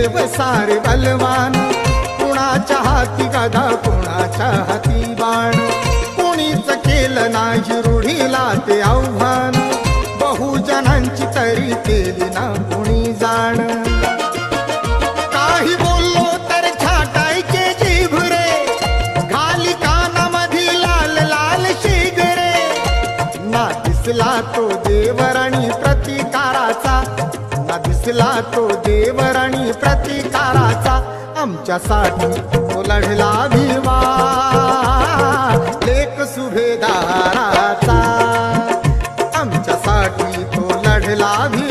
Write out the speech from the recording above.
देव सारे बलवान, कुणाच्या हाती गदा कुणाच्या हाती बाण, कुणीच केलं नाही रूढीला ते आव्हान, बहुजनांची तरी केली ना कुणी जाण। काही बोललो तर छाटायचे जीभ रे, घाली कानामधी लाल लाल शिगरे, ना दिसला तो देवराणी प्रतिकाराचा, ना दिसला तो देवराणी प्रतिकाराचा, आमच्यासाठी तो लढला भीमा लेक सुभेदाराचा, आमच्यासाठी तो लढला भीमा